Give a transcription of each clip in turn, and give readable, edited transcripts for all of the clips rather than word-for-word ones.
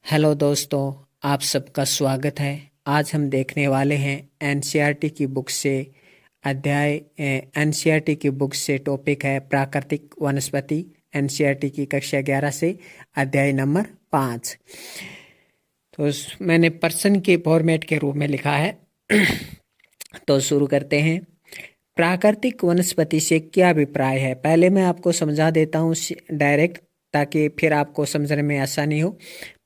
Hello दोस्तों, आप सबका स्वागत है। आज हम देखने वाले हैं एनसीईआरटी की बुक से अध्याय एनसीईआरटी की बुक से टॉपिक है प्राकृतिक वनस्पति। एनसीईआरटी की कक्षा 11 से अध्याय नंबर 5। तो मैंने पर्सन के फॉर्मेट के रूप में लिखा है। तो शुरू करते हैं। प्राकृतिक वनस्पति से क्या अभिप्राय है? पहले मैं आपको समझा देता हूँ डायरेक्ट, ताकि फिर आपको समझने में आसानी हो।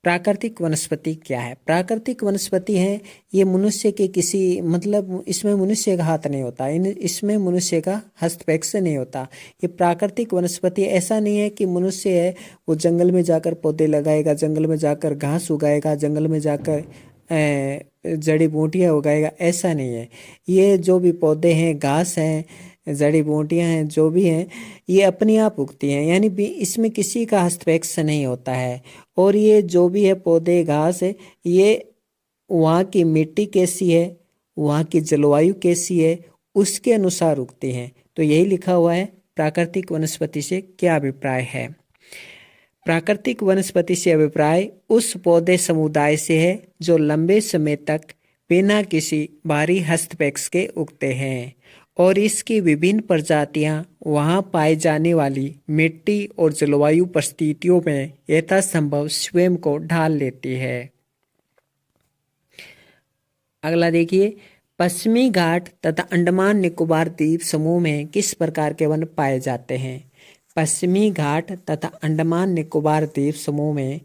प्राकृतिक वनस्पति क्या है? प्राकृतिक वनस्पति है ये मनुष्य के किसी इसमें मनुष्य का हाथ नहीं होता, इसमें मनुष्य का हस्तक्षेप से नहीं होता। ये प्राकृतिक वनस्पति ऐसा नहीं है कि मनुष्य है वो जंगल में जाकर पौधे लगाएगा, जंगल में जाकर घास उगाएगा, जंगल में जाकर जड़ी बूटियां उगाएगा, ऐसा नहीं है। ये जो भी पौधे हैं, घास हैं, जड़ी बूटियां हैं, जो भी हैं, ये अपने आप उगती हैं, यानी इसमें किसी का हस्तक्षेप नहीं होता है। और ये जो भी है पौधे घास है, ये वहाँ की मिट्टी कैसी है, वहाँ की जलवायु कैसी है, उसके अनुसार उगते हैं। तो यही लिखा हुआ है प्राकृतिक वनस्पति से क्या अभिप्राय है। प्राकृतिक वनस्पति से अभिप्राय उस पौधे समुदाय से है जो लंबे समय तक बिना किसी बाहरी हस्तक्षेप के उगते हैं और इसकी विभिन्न प्रजातियां वहां पाई जाने वाली मिट्टी और जलवायु परिस्थितियों में यथासंभव स्वयं को ढाल लेती है। अगला देखिए, पश्चिमी घाट तथा अंडमान निकोबार द्वीप समूह में किस प्रकार के वन पाए जाते हैं? पश्चिमी घाट तथा अंडमान निकोबार द्वीप समूह में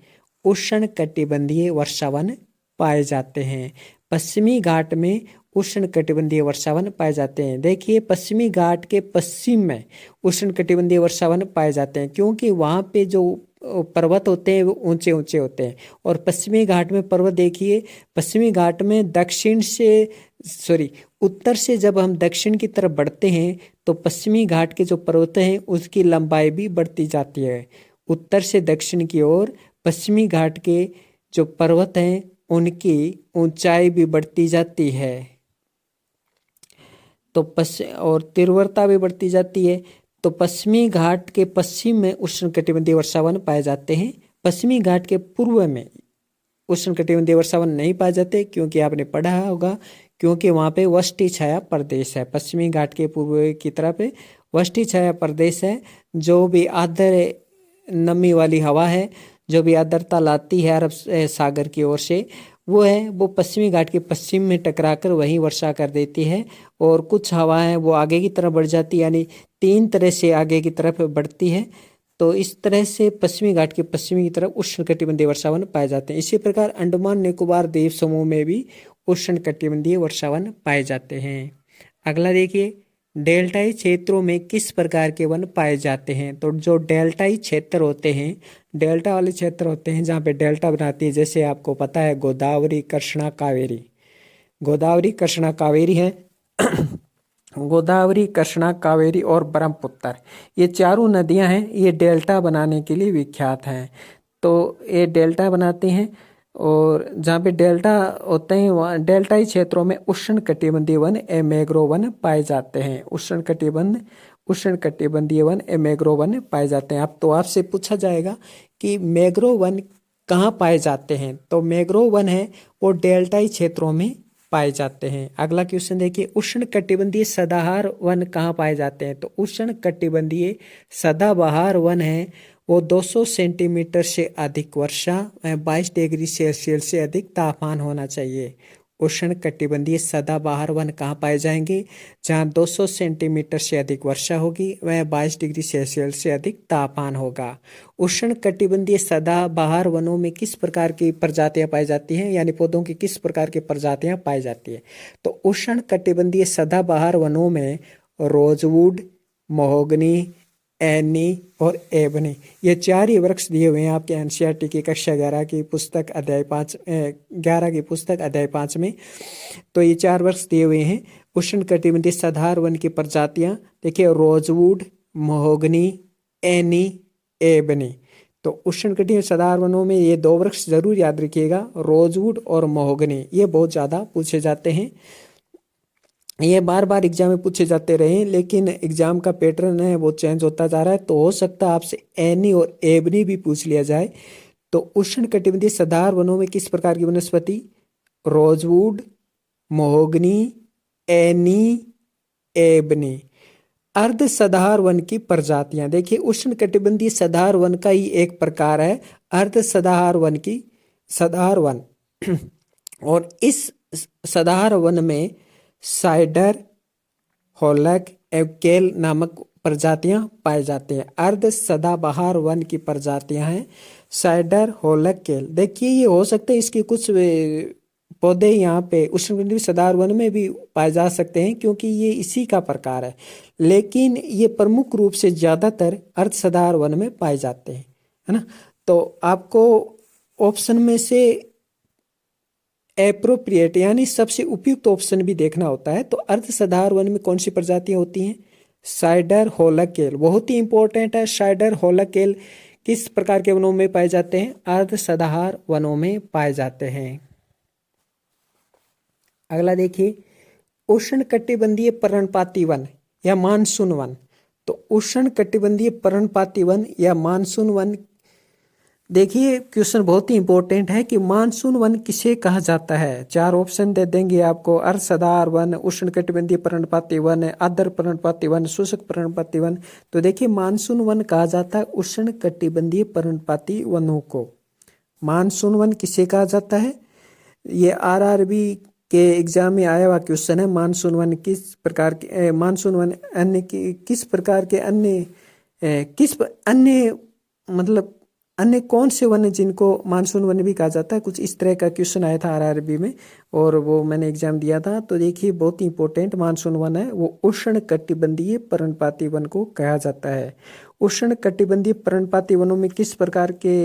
उष्णकटिबंधीय वर्षावन पाए जाते हैं। पश्चिमी घाट में उष्णकटिबंधीय वर्षावन पाए जाते हैं। देखिए, पश्चिमी घाट के पश्चिम में उष्णकटिबंधीय वर्षावन पाए जाते हैं, क्योंकि वहाँ पे जो पर्वत होते हैं वो ऊंचे ऊंचे होते हैं। और पश्चिमी घाट में पर्वत देखिए, पश्चिमी घाट में उत्तर से जब हम दक्षिण की तरफ बढ़ते हैं तो पश्चिमी घाट के जो पर्वत हैं उसकी लंबाई भी बढ़ती जाती है। उत्तर से दक्षिण की ओर पश्चिमी घाट के जो पर्वत हैं उनकी ऊंचाई भी बढ़ती जाती है, तो और तीव्रता भी बढ़ती जाती है। तो पश्चिमी घाट के पश्चिम में उष्णकटिबंधीय वर्षावन पाए जाते हैं। पश्चिमी घाट के पूर्व में उष्णकटिबंधीय वर्षावन नहीं पाए जाते, क्योंकि आपने पढ़ा होगा, क्योंकि वहाँ पे वष्टी छाया प्रदेश है। पश्चिमी घाट के पूर्व की तरफ वष्टी छाया प्रदेश है। जो भी आर्द्र नमी वाली हवा है, जो भी आर्द्रता लाती है अरब सागर की ओर से, वो पश्चिमी घाट के पश्चिम में टकराकर वहीं वर्षा कर देती है। और कुछ हवा है वो आगे की तरफ बढ़ जाती है, यानी 3 तरह से आगे की तरफ बढ़ती है। तो इस तरह से पश्चिमी घाट के पश्चिमी की तरफ उष्णकटिबंधीय वर्षावन पाए जाते हैं। इसी प्रकार अंडमान निकोबार द्वीप समूह में भी उष्णकटिबंधीय वर्षावन पाए जाते हैं। अगला देखिए, डेल्टाई क्षेत्रों में किस प्रकार के वन पाए जाते हैं? तो जो डेल्टाई क्षेत्र होते हैं, डेल्टा वाले क्षेत्र होते हैं जहाँ पे डेल्टा बनाती है, जैसे आपको पता है गोदावरी, कृष्णा, कावेरी। गोदावरी, कृष्णा, कावेरी है। गोदावरी, कृष्णा, कावेरी और ब्रह्मपुत्र, ये चारों नदियां हैं, ये डेल्टा बनाने के लिए विख्यात हैं। तो ये डेल्टा बनाते हैं, और जहाँ पे डेल्टा होते हैं वहाँ डेल्टाई क्षेत्रों में उष्णकटिबंधीय वन मैंग्रोव वन पाए जाते हैं। उष्णकटिबंधीय वन मैंग्रोव वन पाए जाते हैं। अब तो आपसे पूछा जाएगा कि मैंग्रोव वन कहाँ पाए जाते हैं? तो मैंग्रोव वन है वो डेल्टाई क्षेत्रों में पाए जाते हैं। अगला क्वेश्चन देखिए, उष्णकटिबंधीय सदाबहार वन कहाँ पाए जाते हैं? तो उष्णकटिबंधीय सदाबहार वन है वो 200 सेंटीमीटर से अधिक वर्षा, 22 डिग्री सेल्सियस से अधिक तापमान होना चाहिए। उष्णकटिबंधीय सदाबहार वन कहाँ पाए जाएंगे? जहाँ 200 सेंटीमीटर से अधिक वर्षा होगी, वह 22 डिग्री सेल्सियस से अधिक तापमान होगा। उष्णकटिबंधीय सदाबहार वनों में किस प्रकार की प्रजातियां पाई जाती हैं, यानी पौधों की किस प्रकार की प्रजातियां पाई जाती है? तो उष्णकटिबंधीय सदाबहार वनों में रोजवुड, महोगनी, एनी और एबनी, ये 4 ही वृक्ष दिए हुए हैं आपके एनसीईआरटी की कक्षा 11 की पुस्तक अध्याय 5 में। तो ये 4 वृक्ष दिए हुए हैं। उष्णकटिबंधीय सदाबहार वन की प्रजातियां देखिए, रोजवुड, महोगनी, एनी, एबनी। तो उष्णकटिबंधीय सदाबहार वनों में ये 2 वृक्ष जरूर याद रखिएगा, रोजवुड और महोगनी, ये बहुत ज़्यादा पूछे जाते हैं। ये बार बार एग्जाम में पूछे जाते रहे, लेकिन एग्जाम का पैटर्न है वो चेंज होता जा रहा है। तो हो सकता है आपसे एनी और एबनी भी पूछ लिया जाए। तो उष्णकटिबंधीय सदाहरण वनों में किस प्रकार की वनस्पति? Rosewood, mahogany, any, ebony. अर्ध सदाहरण वन की प्रजातियां देखिए, उष्णकटिबंधीय सदाहरण वन का ही एक प्रकार है अर्ध सदाहरण वन की सदाहरण वन और इस सदाहरण वन में साइडर, होलक एवं केल नामक प्रजातियां पाए जाते हैं। अर्ध सदाबहार वन की प्रजातियां हैं साइडर, होलक, केल। देखिए ये हो सकता है इसके कुछ पौधे यहाँ पे उष्णकटिबंधीय सदाहरण वन में भी पाए जा सकते हैं क्योंकि ये इसी का प्रकार है, लेकिन ये प्रमुख रूप से ज्यादातर अर्ध सदाहरण वन में पाए जाते हैं, है ना। तो आपको ऑप्शन में से एप्रोप्रिएट यानी सबसे उपयुक्त ऑप्शन भी देखना होता है। तो अर्ध सदाहरण वन में कौन सी प्रजातियां होती हैं? साइडर, होलक, केल। बहुत ही इंपॉर्टेंट है। साइडर, होलक, केल किस प्रकार के वनों में पाए जाते हैं? अर्ध सदाहरण वनों में पाए जाते हैं। अगला देखिए, उष्णकटिबंधीय पर्णपाती वन या मानसून वन। तो उष्णकटिबंधीय पर्णपाती वन या मानसून वन, देखिए क्वेश्चन बहुत ही इंपॉर्टेंट है कि मानसून वन किसे कहा जाता है। चार ऑप्शन दे देंगे आपको, अर्ध सदाहरण वन, उष्णकटिबंधीय पर्णपाती वन, आर्द्र पर्णपाती वन, शुष्क पर्णपाती वन। तो देखिए मानसून वन कहा जाता है उष्णकटिबंधीय पर्णपाती वनों को। मानसून वन किसे कहा जाता है? ये आरआरबी के एग्जाम में आया हुआ क्वेश्चन है। मानसून वन किस प्रकार के मानसून वन अन्य किस प्रकार के अन्य मतलब अन्य कौन से वन जिनको मानसून वन भी कहा जाता है, कुछ इस तरह का क्वेश्चन आया था आरआरबी में और वो मैंने एग्जाम दिया था। तो देखिए बहुत ही इंपॉर्टेंट मानसून वन है वो उष्णकटिबंधीय पर्णपाती वन को कहा जाता है। उष्णकटिबंधीय पर्णपाती वनों में किस प्रकार के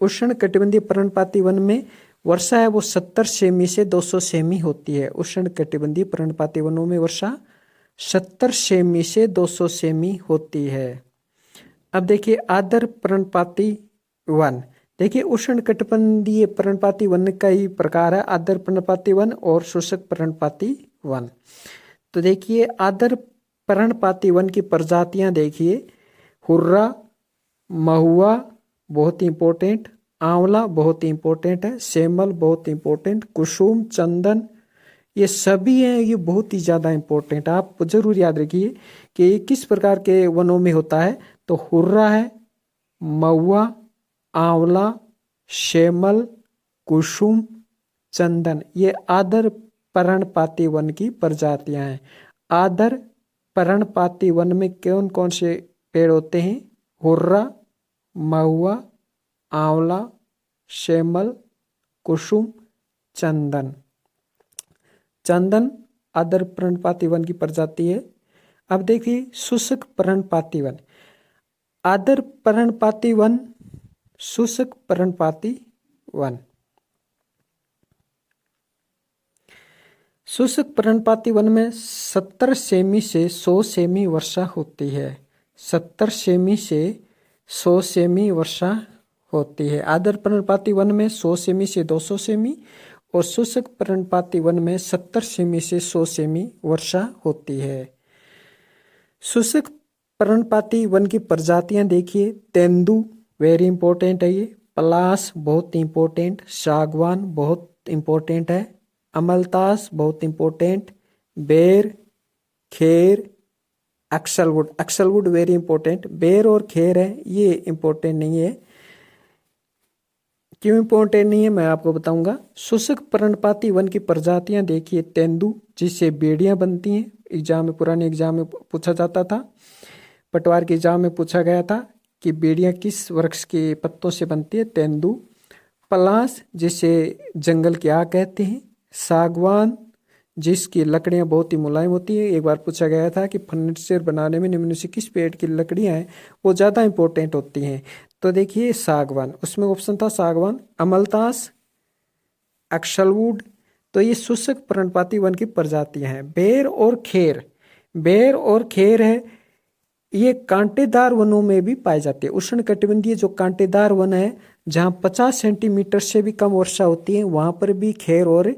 उष्णकटिबंधीय पर्णपाती वन में वर्षा है वो 70 सेमी से 200 सेमी होती है। उष्णकटिबंधीय पर्णपाती वनों में वर्षा 70 सेमी से 200 सेमी होती है। अब देखिए आर्द्र पर्णपाती वन। देखिए उष्णकटिबंधीय पर्णपाती वन का ही प्रकार है आर्द्र पर्णपाती वन और शुष्क पर्णपाती वन। तो देखिए आर्द्र पर्णपाती वन की प्रजातियां देखिए, हुर्रा, महुआ बहुत ही इंपॉर्टेंट, आंवला बहुत ही इंपॉर्टेंट है, सेमल बहुत इंपॉर्टेंट, कुसुम, चंदन, ये सभी हैं, ये बहुत ही ज्यादा इंपॉर्टेंट। आप जरूर याद रखिए कि ये किस प्रकार के वनों में होता है। तो हुर्रा है, महुआ, आंवला, शेमल, कुसुम, चंदन, ये आर्द्र पर्णपाती वन की प्रजातियां हैं। आर्द्र पर्णपाती वन में कौन कौन से पेड़ होते हैं? हुर्रा, महुआ, आंवला, शेमल, कुसुम, चंदन। चंदन आर्द्र पर्णपाती वन की प्रजाति है। अब देखिए शुष्क पर्णपाती वन। आर्द्र पर्णपाती वन, शुष्क पर्णपाती वन। शुष्क पर्णपाती वन में 70 सेमी से 100 सेमी वर्षा होती है। 70 सेमी से 100 सेमी वर्षा होती है। आर्द्र पर्णपाती वन में 100 सेमी से 200 सेमी और शुष्क पर्णपाती वन में 70 सेमी से 100 सेमी वर्षा होती है। शुष्क पर्णपाती वन की प्रजातियां देखिए, तेंदू वेरी इंपॉर्टेंट है ये, पलास बहुत इंपॉर्टेंट, सागवान बहुत इंपॉर्टेंट है, अमलतास बहुत इंपॉर्टेंट, बेर, खेर, अक्सलवुड, अक्सलवुड वेरी इंपॉर्टेंट। बेर और खेर है ये इंपॉर्टेंट नहीं है। क्यों इंपॉर्टेंट नहीं है मैं आपको बताऊंगा। शुष्क पर्णपाती वन की प्रजातियां देखिए, तेंदू जिससे बेड़ियां बनती हैं, एग्जाम में पुराने एग्जाम में पूछा जाता था, पटवार के एग्जाम में पूछा गया था कि बेड़ियां किस वृक्ष के पत्तों से बनती है? तेंदू। पलास जिसे जंगल की आग कहते हैं, सागवान जिसकी लकड़ियां बहुत ही मुलायम होती है। एक बार पूछा गया था कि फर्नीचर बनाने में निम्न से किस पेड़ की लकड़ियां हैं वो ज्यादा इंपॉर्टेंट होती हैं? तो देखिए सागवान, उसमें ऑप्शन था सागवान, अमलतास, अक्सलवुड। तो ये शुष्क पर्णपाती वन की प्रजातियां हैं। बेर और खेर, बेर और खेर है ये कांटेदार वनों में भी पाए जाते हैं। उष्णकटिबंधीय जो कांटेदार वन है जहां 50 सेंटीमीटर से भी कम वर्षा होती है वहां पर भी खेर और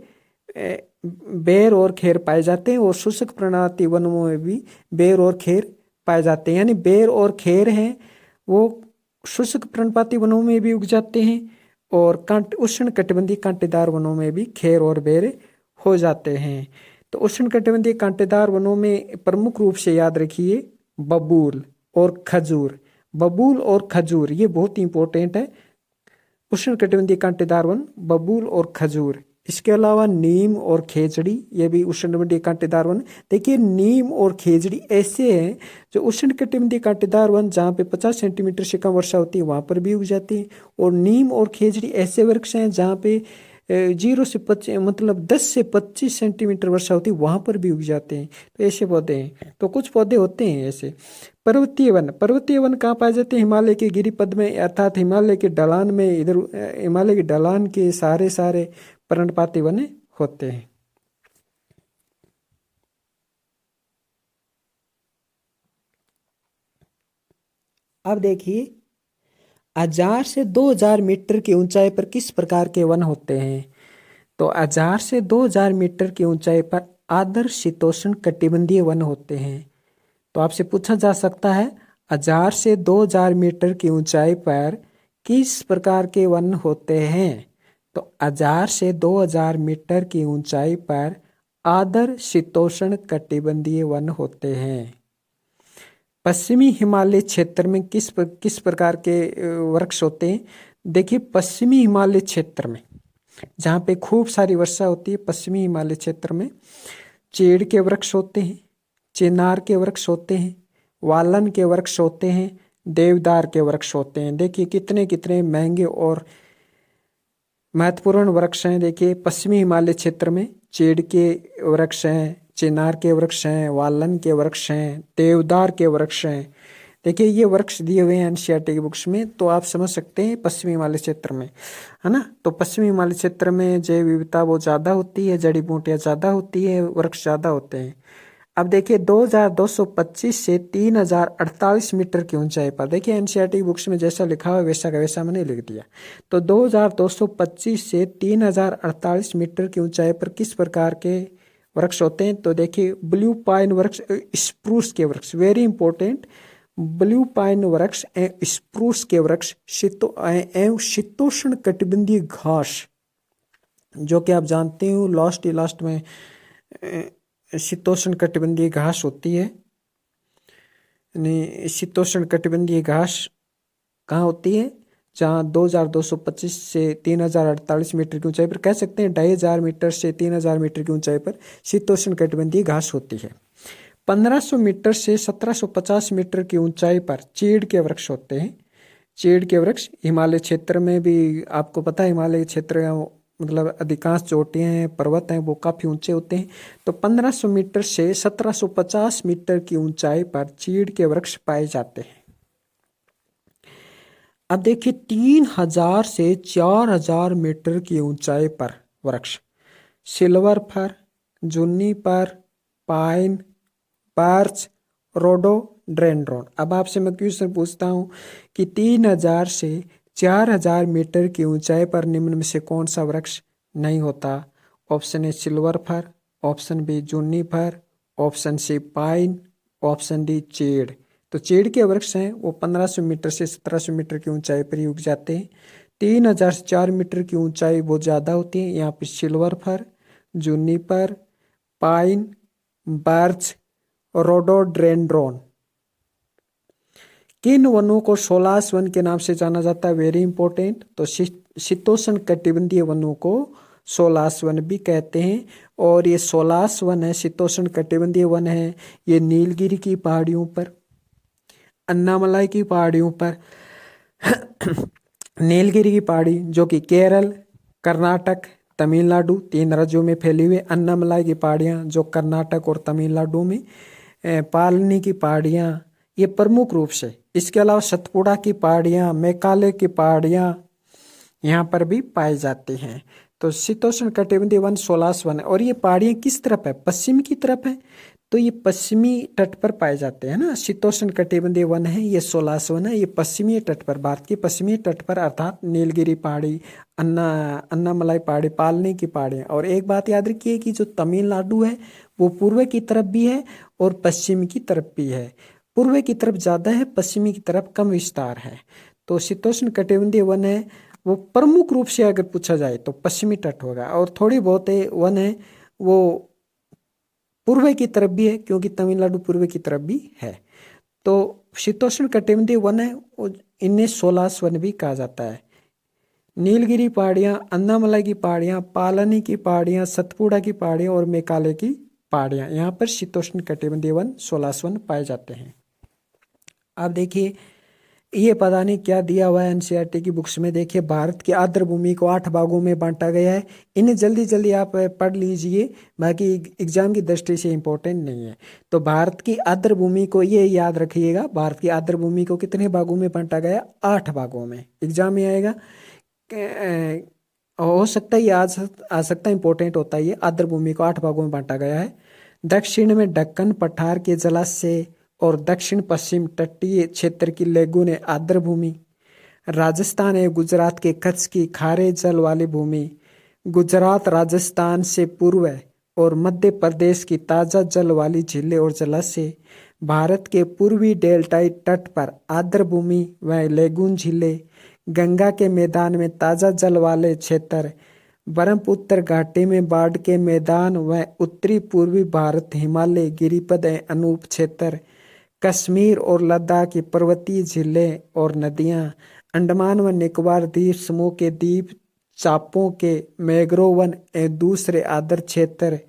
बेर और खेर पाए जाते हैं और शुष्क पर्णपाती वनों में भी बेर और खेर पाए जाते हैं। यानी बेर और खेर हैं वो शुष्क पर्णपाती वनों में भी उग जाते हैं और उष्ण कटिबंधीय कांटेदार वनों में भी खैर और बेर हो जाते हैं। तो उष्ण कटिबंधीय कांटेदार वनों में प्रमुख रूप से याद रखिए बबूल और खजूर। बबूल और खजूर ये बहुत ही इंपॉर्टेंट है। उष्ण कटिबंधीय कांटेदार वन बबूल और खजूर। इसके अलावा नीम और खेजड़ी ये भी उष्णकटिबंधीय कांटेदार वन। देखिए नीम और खेजड़ी ऐसे हैं जो उष्णकटिबंधीय कांटेदार वन जहाँ पे 50 सेंटीमीटर से कम वर्षा होती है वहां पर भी उग जाती है। और नीम और खेजड़ी ऐसे वृक्ष हैं जहाँ पे 10 से 25 सेंटीमीटर वर्षा होती है वहां पर भी उग जाते हैं। तो ऐसे पौधे हैं। तो कुछ पौधे होते हैं ऐसे। पर्वतीय वन कहाँ पाए जाते हैं? हिमालय के गिरिपद में, अर्थात हिमालय के ढलान में। इधर हिमालय के ढलान के सारे पर्णपाती वन होते हैं। अब देखिए 1000 से 2000 मीटर की ऊंचाई पर किस प्रकार के वन होते हैं? तो 1000 से 2000 मीटर की ऊंचाई पर आदर्श शीतोष्ण कटिबंधीय वन होते हैं। तो आपसे पूछा जा सकता है 1000 से 2000 मीटर की ऊंचाई पर किस प्रकार के वन होते हैं? तो 1000 से 2000 मीटर की ऊंचाई पर आदर्श शीतोष्ण कटिबंधीय वन होते हैं। पश्चिमी हिमालय क्षेत्र में किस प्रकार के वृक्ष होते हैं? देखिए पश्चिमी हिमालय क्षेत्र में जहाँ पे खूब सारी वर्षा होती है, पश्चिमी हिमालय क्षेत्र में चीड़ के वृक्ष होते हैं, चिनार के वृक्ष होते हैं, वालन के वृक्ष होते हैं, देवदार के वृक्ष होते हैं। देखिए कितने कितने महंगे और महत्वपूर्ण वृक्ष हैं। देखिए पश्चिमी हिमालय क्षेत्र में चीड़ के वृक्ष हैं, चिनार के वृक्ष हैं, वालन के वृक्ष हैं, देवदार के वृक्ष हैं। देखिए ये वृक्ष दिए हुए हैं एनसीईआरटी की बुक्स में, तो आप समझ सकते हैं पश्चिमी हिमालय क्षेत्र में, है ना। तो पश्चिमी हिमालय क्षेत्र में जैव विविधता वो ज़्यादा होती है, जड़ी बूटियाँ ज़्यादा होती है, वृक्ष ज़्यादा होते हैं। अब देखिए 2225 से 3048 मीटर की ऊंचाई पर, देखिए एनसीईआरटी बुक्स में जैसा लिखा हुआ वैसा का वैसा मैंने लिख दिया। तो 2225 से 3048 मीटर की ऊंचाई पर किस प्रकार के वृक्ष होते हैं? तो देखिए ब्लू पाइन वृक्ष, स्प्रूस के वृक्ष, वेरी इंपॉर्टेंट, ब्लू पाइन वृक्ष एवं स्प्रूस के वृक्ष एवं शीतोष्ण कटिबंधीय घास, जो कि आप जानते हो लास्ट में शीतोष्ण कटिबंधीय घास होती है। शीतोष्ण कटिबंधीय घास कहाँ होती है? जहाँ 2225 से 3048 मीटर की ऊंचाई पर, कह सकते हैं 2500 मीटर से 3000 मीटर की ऊंचाई पर शीतोष्ण कटिबंधीय घास होती है। 1500 मीटर से 1750 मीटर की ऊंचाई पर चीड़ के वृक्ष होते हैं। चीड़ के वृक्ष हिमालय क्षेत्र में भी, आपको पता है हिमालय क्षेत्र मतलब अधिकांश चोटियां हैं, पर्वत हैं, वो काफी ऊंचे होते हैं। तो 1500 मीटर से 1750 मीटर की ऊंचाई पर चीड़ के वृक्ष पाए जाते हैं। अब देखिए 3000 से 4000 मीटर की ऊंचाई पर वृक्ष silver fir, juniper, pine, birch, rhododendron. अब आपसे मैं क्वेश्चन पूछता हूं कि 3000 से 4000 मीटर की ऊंचाई पर निम्न में से कौन सा वृक्ष नहीं होता? Option A silver fir, option B juniper, option C pine, option D चीड़। तो चीड़ के वृक्ष हैं वो 1500 मीटर से 1700 मीटर की ऊंचाई पर ही उग जाते हैं। 3000 से 4 मीटर की ऊंचाई बहुत ज़्यादा होती है। यहाँ पे silver fir, juniper, pine, birch, rhododendron. किन वनों को सोलास वन के नाम से जाना जाता है? Very important. तो शीतोष्ण कटिबंधीय वनों को सोलास वन भी कहते हैं। और ये सोलास वन है, शीतोष्ण कटिबंधीय वन है, ये नीलगिरी की पहाड़ियों पर, अन्नामलाई की पहाड़ियों पर नीलगिरी की पहाड़ी जो कि केरल, कर्नाटक, तमिलनाडु 3 राज्यों में फैली हुई, अन्नामलाई की पहाड़ियाँ जो कर्नाटक और तमिलनाडु में, पालनी की पहाड़ियाँ ये प्रमुख रूप से। इसके अलावा सतपुड़ा की पहाड़ियाँ, मेघालय की पहाड़ियाँ यहाँ पर भी पाई जाती हैं। तो शीतोष्ण कटिबंधीय वन सोलास वन है। और ये पहाड़ियाँ किस तरफ है? पश्चिम की तरफ है। तो ये पश्चिमी तट पर पाए जाते हैं ना। शीतोष्ण कटिबंधीय वन है ये, सोलास वन है, ये पश्चिमी तट पर, भारत के पश्चिमी तट पर, अर्थात नीलगिरी पहाड़ी, अन्नामलाई पहाड़ी, पालनी की पहाड़ियाँ। और एक बात याद रखिए कि जो तमिलनाडु है वो पूर्व की तरफ भी है और पश्चिम की तरफ भी है। पूर्व की तरफ ज़्यादा है, पश्चिमी की तरफ कम विस्तार है। तो शीतोष्ण कटिबंधीय वन है वो प्रमुख रूप से अगर पूछा जाए तो पश्चिमी तट होगा, और थोड़ी बहुत वन है वो पूर्व की तरफ भी है, क्योंकि तमिलनाडु पूर्व की तरफ भी है। तो शीतोष्ण कटिबंधीय वन है, इन्हें सोलास वन भी कहा जाता है। नीलगिरी पहाड़ियाँ, अन्नामलाई की पहाड़ियाँ, पालानी की पहाड़ियाँ, सतपुड़ा की पहाड़ियाँ और मेघालय की पहाड़ियाँ, यहाँ पर शीतोष्ण कटिबंधीय वन सोलास वन पाए जाते हैं। अब देखिए ये पता नहीं क्या दिया हुआ है एनसीईआरटी की बुक्स में। देखिए भारत की आर्द्र भूमि को 8 भागों में बांटा गया है। इन्हें जल्दी जल्दी आप पढ़ लीजिए, बाकी एग्जाम की दृष्टि से इम्पोर्टेंट नहीं है। तो भारत की आर्द्र भूमि को ये याद रखिएगा, भारत की आर्द्र भूमि को कितने भागों में बांटा गया? 8 भागों में। एग्जाम में आएगा, हो सकता है ये आ सकता है, इंपॉर्टेंट होता है ये। आर्द्र भूमि को 8 भागों में बांटा गया है। दक्षिण में दक्कन पठार के जलाशय और दक्षिण पश्चिम तटीय क्षेत्र की लेगून है आर्द्र भूमि। राजस्थान है गुजरात के कच्छ की खारे जल वाली भूमि। गुजरात राजस्थान से पूर्व है और मध्य प्रदेश की ताजा जल वाली झीलें और जलाशय। भारत के पूर्वी डेल्टाई तट पर आर्द्र भूमि व लेगून झीलें। गंगा के मैदान में ताजा जल वाले क्षेत्र। ब्रह्मपुत्र घाटी में बाढ़ के मैदान व उत्तरी पूर्वी भारत हिमालय गिरिपद अनूप क्षेत्र। कश्मीर और लद्दाख की पर्वतीय झीलें और नदियां। अंडमान व निकोबार द्वीप समूह के द्वीप चापों के मैंग्रोव वन एवं दूसरे आदर क्षेत्र।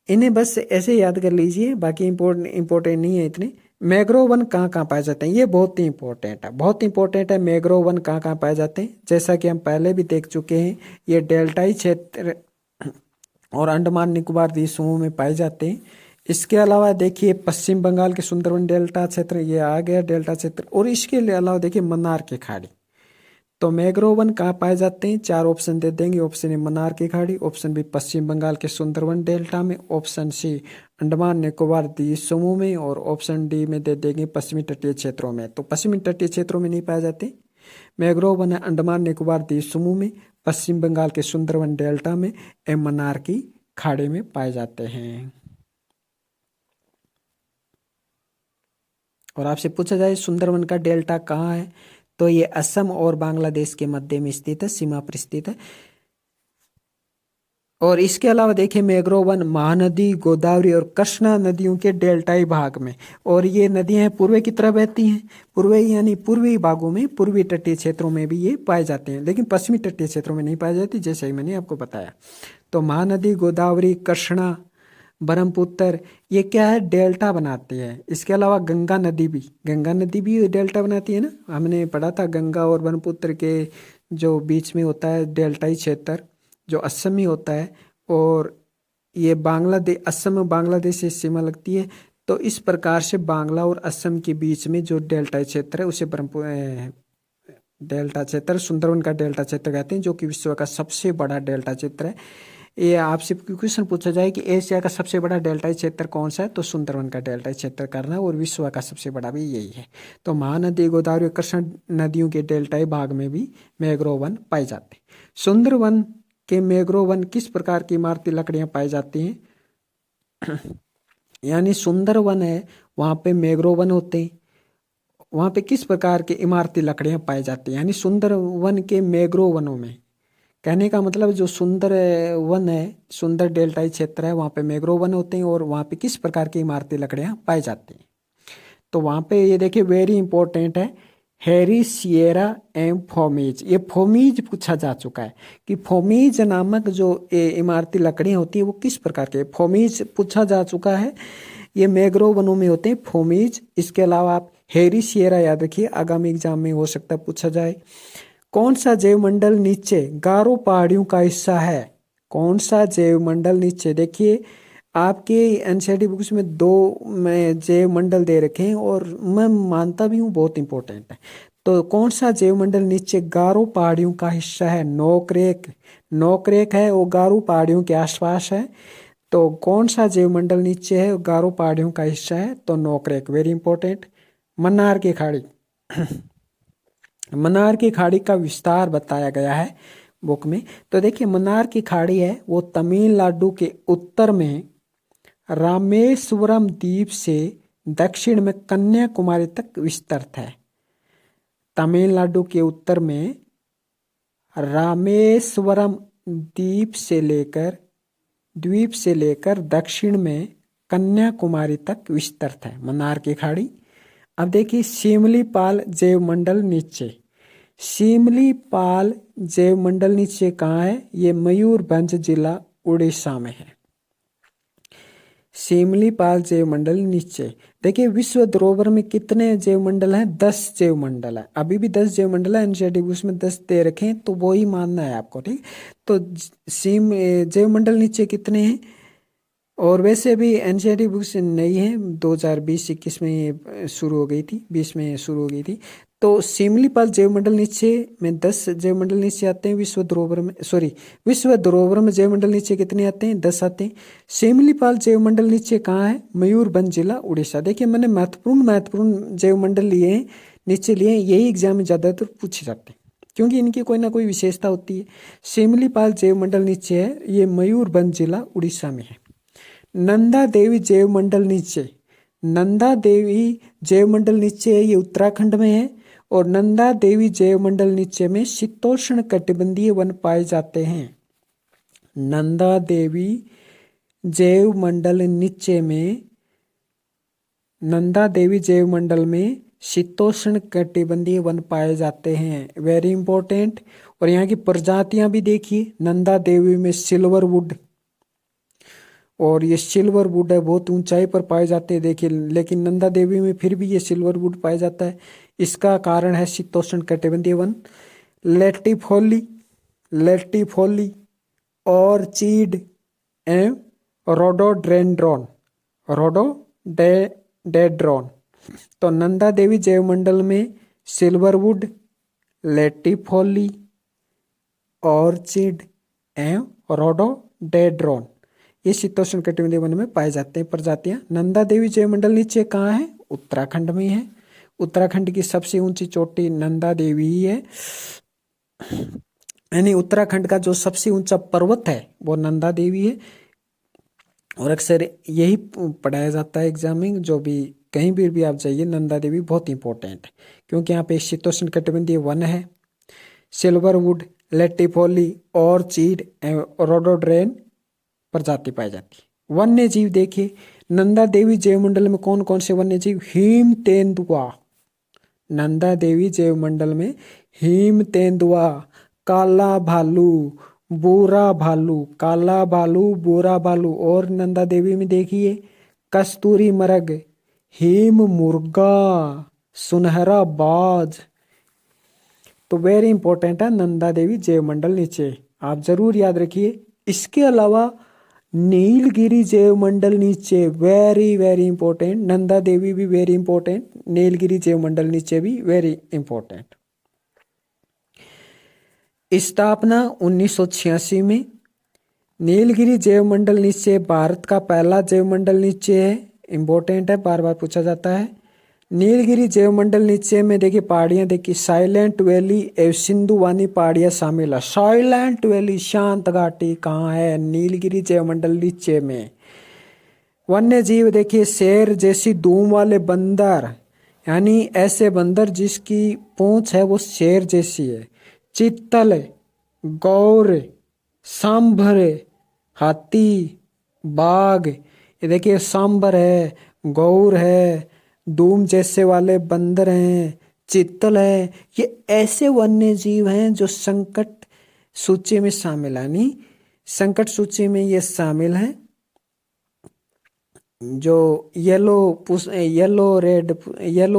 इन्हें बस ऐसे याद कर लीजिए, बाकी इम्पोर्टेंट नहीं है इतने। मैंग्रोव वन कहाँ कहाँ पाए जाते हैं, ये बहुत ही इंपॉर्टेंट है, बहुत इंपॉर्टेंट है। मैंग्रोव वन कहाँ कहाँ पाए जाते हैं, जैसा कि हम पहले भी देख चुके हैं, ये डेल्टाई क्षेत्र और अंडमान निकोबार द्वीप समूह में पाए जाते हैं। इसके अलावा देखिए पश्चिम बंगाल के सुंदरवन डेल्टा क्षेत्र, ये आ गया डेल्टा क्षेत्र। और इसके अलावा देखिए मन्नार की खाड़ी। तो मैंग्रोव वन कहाँ पाए जाते हैं, 4 ऑप्शन दे देंगे। ऑप्शन ए मन्नार की खाड़ी, ऑप्शन बी पश्चिम बंगाल के सुंदरवन डेल्टा में, ऑप्शन सी अंडमान निकोबार द्वीप समूह में, और ऑप्शन डी में दे देंगे पश्चिमी तटीय क्षेत्रों में। तो पश्चिमी तटीय क्षेत्रों में नहीं पाए जाते। मैंग्रोव वन है अंडमान निकोबार द्वीप समूह में, पश्चिम बंगाल के सुंदरवन डेल्टा में एवं मन्नार की खाड़ी में पाए जाते हैं। और आपसे पूछा जाए सुंदरवन का डेल्टा कहाँ है, तो ये असम और बांग्लादेश के मध्य में स्थित है, सीमा पर स्थित है। और इसके अलावा देखिए मैंग्रोव वन महानदी, गोदावरी और कृष्णा नदियों के डेल्टाई भाग में, और ये नदियां पूर्व की तरफ बहती हैं, पूर्व यानी पूर्वी भागों में, पूर्वी तटीय क्षेत्रों में भी ये पाए जाते हैं, लेकिन पश्चिमी तटीय क्षेत्रों में नहीं पाई जाती, जैसे ही मैंने आपको बताया। तो महानदी, गोदावरी, कृष्णा, ब्रह्मपुत्र, ये क्या है, डेल्टा बनाती है। इसके अलावा गंगा नदी भी डेल्टा बनाती है ना, हमने पढ़ा था गंगा और ब्रह्मपुत्र के जो बीच में होता है डेल्टाई क्षेत्र, जो असम में होता है। और ये बांग्लादेश, असम में बांग्लादेश से सीमा लगती है। तो इस प्रकार से बांग्ला और असम के बीच में जो डेल्टाई क्षेत्र है उसे डेल्टा क्षेत्र, सुंदरवन का डेल्टा क्षेत्र कहते हैं, जो कि विश्व का सबसे बड़ा डेल्टा क्षेत्र है। ये आपसे क्वेश्चन पूछा जाए कि एशिया का सबसे बड़ा डेल्टाई क्षेत्र कौन सा है, तो सुंदरवन का डेल्टाई क्षेत्र करना, और विश्व का सबसे बड़ा भी यही है। तो महानदी, गोदावरी और कृष्णा नदियों के डेल्टाई भाग में भी मैंग्रोव वन पाए जाते हैं। सुंदरवन के मैंग्रोव वन किस प्रकार की इमारती लकड़ियां पाई जाती हैं यानी सुंदरवन है वहां पे मैंग्रोव वन होते हैं, वहां पे किस प्रकार की इमारती लकड़ियां पाई जाती हैं, यानी सुंदरवन के मैंग्रोव वनों में। कहने का मतलब जो सुंदर वन है, सुंदर डेल्टाई क्षेत्र है, वहाँ पे मैंग्रोव वन होते हैं, और वहाँ पे किस प्रकार की इमारती लकड़ियाँ पाई जाती हैं। तो वहाँ पे ये देखिए वेरी इंपॉर्टेंट है, हेरी, सिएरा एंड फोमीज। ये फोमीज पूछा जा चुका है कि फोमीज नामक जो इमारती लकड़ियाँ होती है वो किस प्रकार के, फोमीज पूछा जा चुका है। ये मैंग्रोव वनों में होते हैं फोमीज। इसके अलावा आप हेरी, सिएरा याद रखिए, आगामी एग्जाम में हो सकता है पूछा जाए। कौन सा जैवमंडल नीचे गारो पहाड़ियों का हिस्सा है, कौन सा जैवमंडल नीचे, देखिए आपके एनसीईआरटी बुक्स में 2 में जैवमंडल दे रखे हैं, और मैं मानता भी हूँ बहुत इंपॉर्टेंट है। तो कौन सा जैवमंडल नीचे गारो पहाड़ियों का हिस्सा है, नोकरेक है, वो गारो पहाड़ियों के आसपास है। तो कौन सा जैवमंडल नीचे है, गारो पहाड़ियों का हिस्सा है, तो नोकरेक, वेरी इंपॉर्टेंट। मन्नार की खाड़ी मन्नार की खाड़ी का विस्तार बताया गया है बुक में। तो देखिए मन्नार की खाड़ी है वो तमिलनाडु के उत्तर में रामेश्वरम द्वीप से दक्षिण में कन्याकुमारी तक विस्तृत है। तमिलनाडु के उत्तर में रामेश्वरम द्वीप से लेकर दक्षिण में कन्याकुमारी तक विस्तृत है, मन्नार की खाड़ी। अब देखिए सिमलीपाल जैवमंडल नीचे, सिमलीपाल जैवमंडल नीचे कहाँ है? ये मयूरभंज जिला उड़ीसा में है। सिमलीपाल जैवमंडल नीचे। देखिए विश्व धरोहर में कितने जैवमंडल हैं? 10 जैवमंडल है। अभी भी 10 जैवमंडल है, एनसीईआरटी उसमें 10 दे रखे, तो वो ही मानना है आपको, ठीक। तो जैवमंडल नीचे कितने हैं? और वैसे भी एनसीईआरटी बुक्स नई है, 2020-21 में ये शुरू हो गई थी, 20 में शुरू हो गई थी। तो सिमलीपाल जैवमंडल नीचे में 10 जैवमंडल नीचे आते हैं। विश्व धरोहर में जैवमंडल नीचे कितने आते हैं? 10 आते हैं। सिमलीपाल जैवमंडल नीचे कहाँ है? मयूरभंज जिला उड़ीसा। देखिए मैंने महत्वपूर्ण जैवमंडल लिए हैं, नीचे लिए हैं, यही एग्जाम में ज्यादातर पूछे जाते हैं क्योंकि इनकी कोई ना कोई विशेषता होती है। सिमलीपाल जैवमंडल नीचे है, ये मयूरभंज जिला उड़ीसा में है। नंदा देवी जैवमंडल नीचे, नंदा देवी जैवमंडल नीचे है, ये उत्तराखंड में है। और नंदा देवी जैवमंडल नीचे में शीतोष्ण कटिबंधीय वन पाए जाते हैं। नंदा देवी जैवमंडल नीचे में, नंदा देवी जैवमंडल में शीतोष्ण कटिबंधीय वन पाए जाते हैं, वेरी इंपॉर्टेंट। और यहाँ की प्रजातियां भी देखिए, नंदा देवी में सिल्वर वुड, और ये सिल्वर वुड है, बहुत ऊंचाई पर पाए जाते हैं। देखिए लेकिन नंदा देवी में फिर भी ये सिल्वर वुड पाया जाता है, इसका कारण है शीतोष्ण कटिबंधीय वन। लेटिफोली ऑर्चिड एवं रोडोडेंड्रॉन। तो नंदा देवी जैवमंडल में सिल्वर वुड, लेटिफोली, ऑर्चिड एवं रोडोडेंड्रॉन, ये शीतोष्ण कटिबंधीय वन में पाए जाते हैं प्रजातियां। नंदा देवी जैवमंडल नीचे कहाँ है? उत्तराखंड में है। उत्तराखंड की सबसे ऊंची चोटी नंदा देवी ही है, यानी उत्तराखंड का जो सबसे ऊंचा पर्वत है वो नंदा देवी है। और अक्सर यही पढ़ाया जाता है एग्जाम में, जो भी कहीं भी आप जाइए, नंदा देवी बहुत इंपॉर्टेंट है क्योंकि यहाँ पे शीतोष्ण कटिबंधीय वन है, सिल्वर वुड, लेटिफोली, ऑर्चिड, रोडोडेंड्रॉन प्रजाति पाई जाती है। वन्य जीव देखिए, नंदा देवी जैवमंडल में कौन कौन से वन्य जीव? हिम तेंदुआ, नंदा देवी जैवमंडल में हिम तेंदुआ, काला भालू, बोरा भालू। और नंदा देवी में देखिए कस्तूरी मृग, हिम मुर्गा, सुनहरा बाज। तो वेरी इंपॉर्टेंट है नंदा देवी जैवमंडल नीचे, आप जरूर याद रखिए। इसके अलावा नीलगिरी जैवमंडल नीचे, वेरी इंपॉर्टेंट। नंदा देवी भी वेरी इंपॉर्टेंट, नीलगिरी जैवमंडल नीचे भी वेरी इंपॉर्टेंट। स्थापना 1986 में। नीलगिरी जैवमंडल नीचे भारत का पहला जैवमंडल नीचे है, इंपॉर्टेंट है, बार बार पूछा जाता है। नीलगिरी जैवमंडल नीचे में देखिए पहाड़ियां, देखिए साइलेंट वैली एवं सिंधुवानी पहाड़ियां शामिल है। साइलेंट वैली, शांत घाटी कहाँ है? नीलगिरी जैवमंडल नीचे में। वन्य जीव देखिए शेर जैसी दूम वाले बंदर, यानी ऐसे बंदर जिसकी पूंछ है वो शेर जैसी है। चीतल, गौर, सांभर, हाथी, बाघ, ये देखिए सांभर है, गौर है, दूम जैसे वाले बंदर हैं, चीतल है। ये ऐसे वन्य जीव हैं जो संकट सूची में शामिल है, यानी संकट सूची में ये शामिल है। जो येलो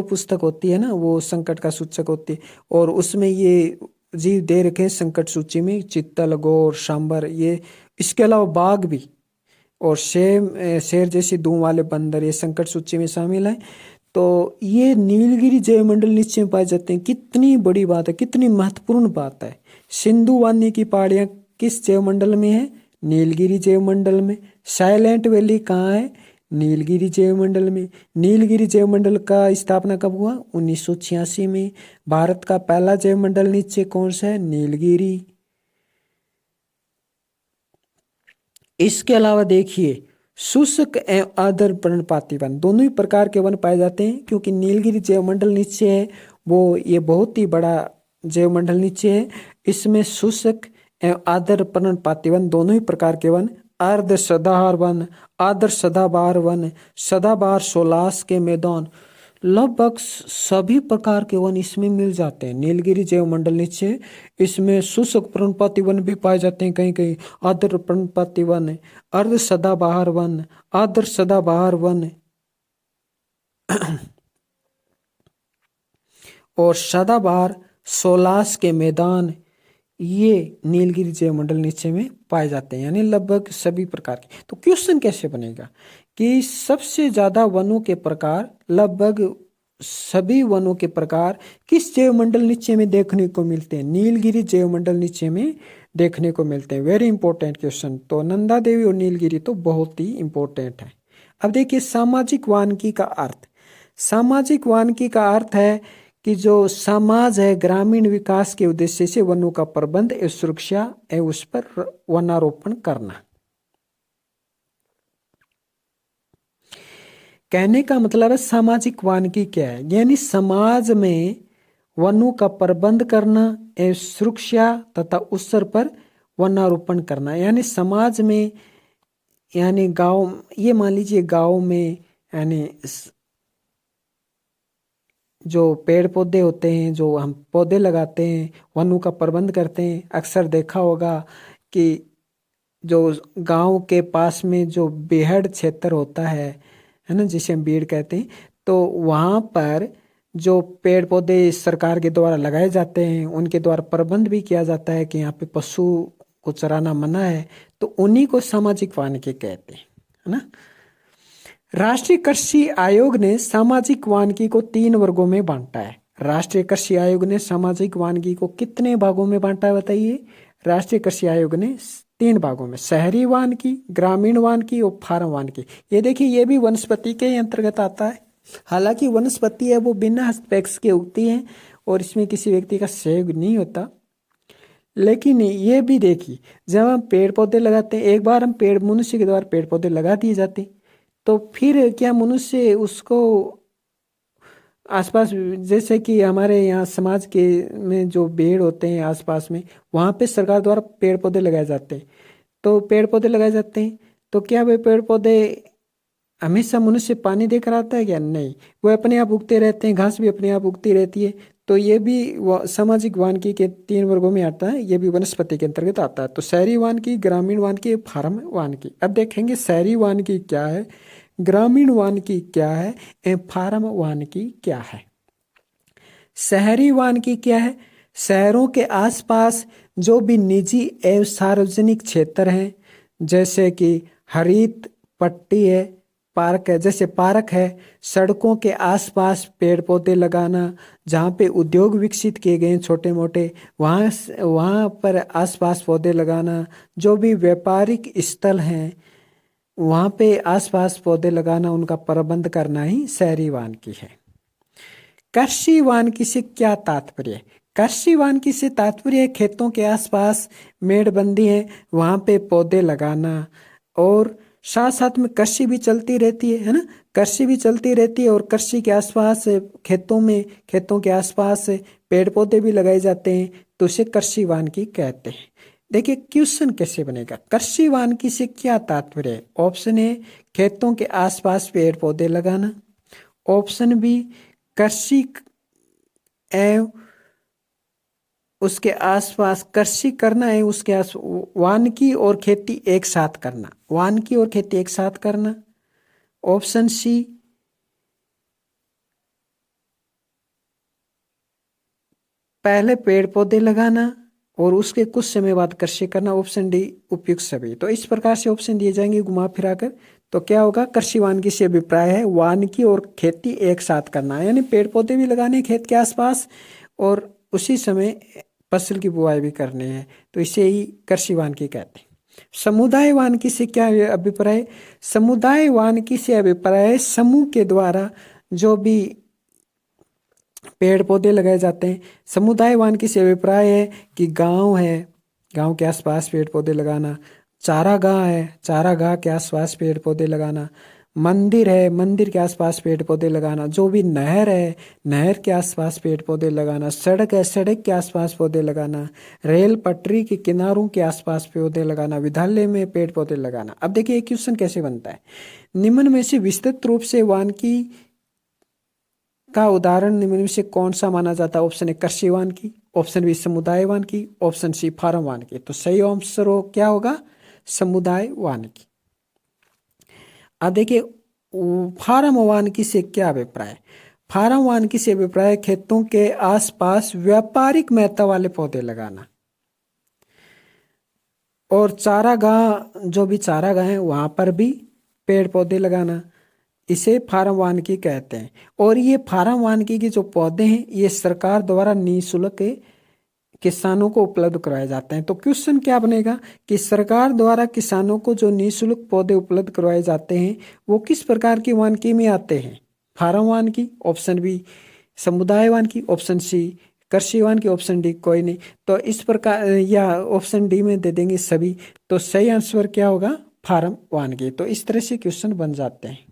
पुस्तक होती है ना, वो संकट का सूचक होती है, और उसमें ये जीव दे रखे हैं संकट सूची में, चीतल, गौर, सांबर। ये इसके अलावा बाघ भी और शेर जैसी दूम वाले बंदर, ये संकट सूची में शामिल है। तो ये नीलगिरी जैवमंडल नीचे में पाए जाते हैं। कितनी बड़ी बात है, कितनी महत्वपूर्ण बात है। सिंधुवानी की पहाड़ियां किस जैवमंडल में है? नीलगिरी जैवमंडल में। साइलेंट वैली कहाँ है? नीलगिरी जैवमंडल में। नीलगिरी जैवमंडल का स्थापना कब हुआ? 1986 में। भारत का पहला जैवमंडल नीचे कौन सा है? नीलगिरी। इसके अलावा देखिए शुष्क एवं आर्द्र पर्णपाती वन, दोनों ही प्रकार के वन पाए जाते हैं। क्योंकि नीलगिरी जैवमंडल नीचे है वो ये बहुत ही बड़ा जैव मंडल नीचे है। इसमें शुष्क एवं आर्द्र पर्णपाती वन दोनों ही प्रकार के वन, अर्ध सदाबहार वन, आर्द्र सदाबहार वन, सदाबहार सोलास के मैदान, लगभग सभी प्रकार के वन इसमें मिल जाते हैं। नीलगिरी जैव मंडल नीचे इसमें शुष्क पर्णपाती वन भी पाए जाते हैं, कहीं कहीं आर्द्र पर्णपाती वन, अर्ध सदाबहार वन, आर्द्र सदाबहार वन और सदाबहार सोलास के मैदान, ये नीलगिरी जैव मंडल नीचे में पाए जाते हैं, यानी लगभग सभी प्रकार के। तो क्वेश्चन कैसे बनेगा कि सबसे ज्यादा वनों के प्रकार, लगभग सभी वनों के प्रकार किस जैव मंडल नीचे में देखने को मिलते हैं? नीलगिरी जैव मंडल नीचे में देखने को मिलते हैं। Very important question. तो नंदा देवी और नीलगिरी तो बहुत ही इंपॉर्टेंट है। अब देखिए सामाजिक वानिकी का अर्थ। सामाजिक वानिकी का अर्थ है कि जो समाज है ग्रामीण विकास के उद्देश्य से वनों का प्रबंध एवं सुरक्षा एवं उस पर वनारोपण करना। कहने का मतलब है सामाजिक वानिकी क्या है, यानी समाज में वनों का प्रबंध करना एवं सुरक्षा तथा उस पर वनारोपण करना। यानी समाज में, यानी गांव, ये मान लीजिए गांव में, यानी जो पेड़ पौधे होते हैं, जो हम पौधे लगाते हैं, वनों का प्रबंध करते हैं। अक्सर देखा होगा कि जो गांव के पास में जो बेहड़ क्षेत्र होता है ना, जिसे हम बीड़ कहते हैं, तो वहाँ पर जो पेड़ पौधे सरकार के द्वारा लगाए जाते हैं, उनके द्वारा प्रबंध भी किया जाता है कि यहाँ पे पशु को चराना मना है, तो उन्हीं को सामाजिक वानिकी कहते हैं, है ना। राष्ट्रीय कृषि आयोग ने सामाजिक वानिकी को 3 वर्गों में बांटा है। राष्ट्रीय कृषि आयोग ने सामाजिक वानिकी को कितने भागों में बांटा है बताइए? राष्ट्रीय कृषि आयोग ने 3 भागों में, शहरी वानिकी, ग्रामीण वानिकी और फार्म वानिकी। ये देखिए, ये भी वनस्पति के अंतर्गत आता है। हालांकि वनस्पति है वो बिना हस्तक्षेप के उगती है और इसमें किसी व्यक्ति का सहयोग नहीं होता, लेकिन ये भी देखिए, जब हम पेड़ पौधे लगाते हैं, एक बार हम मनुष्य के द्वारा पेड़ पौधे लगा दिए जाते, तो फिर क्या मनुष्य उसको आसपास, जैसे कि हमारे यहाँ समाज के में जो पेड़ होते हैं आसपास में, वहाँ पे सरकार द्वारा पेड़ पौधे लगाए जाते हैं, तो पेड़ पौधे लगाए जाते हैं, तो क्या वे पेड़ पौधे हमेशा मनुष्य पानी देकर आता है क्या? नहीं, वो अपने आप उगते रहते हैं, घास भी अपने आप उगती रहती है। तो ये भी सामाजिक वानिकी के 3 वर्गों में आता है, ये भी वनस्पति के अंतर्गत आता है। तो शहरी वानिकी, ग्रामीण वानिकी, फार्म वानिकी। अब देखेंगे शहरी वानिकी क्या है, ग्रामीण वानिकी क्या है एवं फार्म वानिकी क्या है। शहरी वानिकी क्या है? शहरों के आसपास जो भी निजी एवं सार्वजनिक क्षेत्र हैं, जैसे कि हरित पट्टी है, पार्क है, जैसे पार्क है, सड़कों के आसपास पेड़ पौधे लगाना, जहाँ पे उद्योग विकसित किए गए हैं छोटे मोटे, वहाँ पर आसपास पौधे लगाना। जो भी व्यापारिक स्थल हैं वहाँ पे आसपास पौधे लगाना, उनका प्रबंध करना ही शहरी वानिकी है। कृषि वानिकी से क्या तात्पर्य है? कृषि वानिकी से तात्पर्य है खेतों के आसपास मेड़बंदी है, वहाँ पे पौधे लगाना, और साथ साथ में कृषि भी चलती रहती है ना, कृषि भी चलती रहती है, और कृषि के आसपास खेतों के आसपास पेड़ पौधे भी लगाए जाते हैं, तो उसे कृषि वानिकी कहते हैं। देखिए क्वेश्चन कैसे बनेगा, कृषि वानिकी से क्या तात्पर्य है? ऑप्शन ए खेतों के आसपास पेड़ पौधे लगाना, ऑप्शन बी कृषि एवं उसके आसपास कृषि करना है, उसके आस वानिकी और खेती एक साथ करना, वानिकी और खेती एक साथ करना, ऑप्शन सी पहले पेड़ पौधे लगाना और उसके कुछ समय बाद कृषि करना, ऑप्शन डी उपयुक्त सभी। तो इस प्रकार से ऑप्शन दिए जाएंगे घुमा फिरा कर। तो क्या होगा, कृषि वानिकी से अभिप्राय है वानिकी और खेती एक साथ करना, यानी पेड़ पौधे भी लगाने खेत के आसपास और उसी समय फसल की बुआई भी करनी है, तो इसे ही कृषि वानिकी कहते हैं। समुदाय वानिकी से क्या अभिप्राय? समुदाय वानिकी से अभिप्राय समूह के द्वारा जो भी पेड़ पौधे लगाए जाते हैं। समुदाय वानिकी से अभिप्राय है कि गांव है, गांव के आसपास पेड़ पौधे लगाना, चारागाह है, चारागाह के आसपास पेड़ पौधे लगाना, मंदिर है, मंदिर के आसपास पेड़ पौधे लगाना। जो भी नहर है, नहर के आसपास पेड़ पौधे लगाना। सड़क है, सड़क के आसपास पौधे लगाना। रेल पटरी के किनारों के आसपास पौधे लगाना। विद्यालय में पेड़ पौधे लगाना। अब देखिए ये क्वेश्चन कैसे बनता है। निम्न में से विस्तृत रूप से वानिकी का उदाहरण निम्न में से कौन सा माना जाता है? ऑप्शन ए कृषि वानिकी, ऑप्शन बी समुदाय वानिकी, ऑप्शन सी फार्म वानिकी। तो सही आंसर क्या होगा? समुदाय वानिकी। अब देखिए फार्म वानिकी से क्या अभिप्राय? फार्म वानिकी से अभिप्राय खेतों के आसपास व्यापारिक महत्व वाले पौधे लगाना और चारागाह, जो भी चारागाह है वहां पर भी पेड़ पौधे लगाना, इसे फार्म वानिकी कहते हैं। और ये फार्म वानिकी के जो पौधे हैं ये सरकार द्वारा निःशुल्क किसानों को उपलब्ध करवाए जाते हैं। तो क्वेश्चन क्या बनेगा कि सरकार द्वारा किसानों को जो निःशुल्क पौधे उपलब्ध करवाए जाते हैं वो किस प्रकार की वानिकी में आते हैं? फार्म वानिकी, ऑप्शन बी समुदाय वानिकी, ऑप्शन सी कृषि वानिकी, ऑप्शन डी कोई नहीं। तो इस प्रकार या ऑप्शन डी में दे देंगे सभी। तो सही आंसर क्या होगा? फार्म वानिकी। तो इस तरह से क्वेश्चन बन जाते हैं।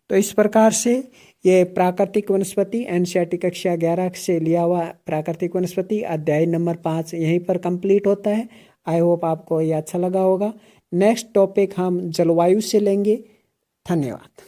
तो इस प्रकार से ये प्राकृतिक वनस्पति एनसीईआरटी कक्षा 11 से लिया हुआ प्राकृतिक वनस्पति अध्याय नंबर 5 यहीं पर कंप्लीट होता है। आई होप आपको ये अच्छा लगा होगा। नेक्स्ट टॉपिक हम जलवायु से लेंगे। धन्यवाद।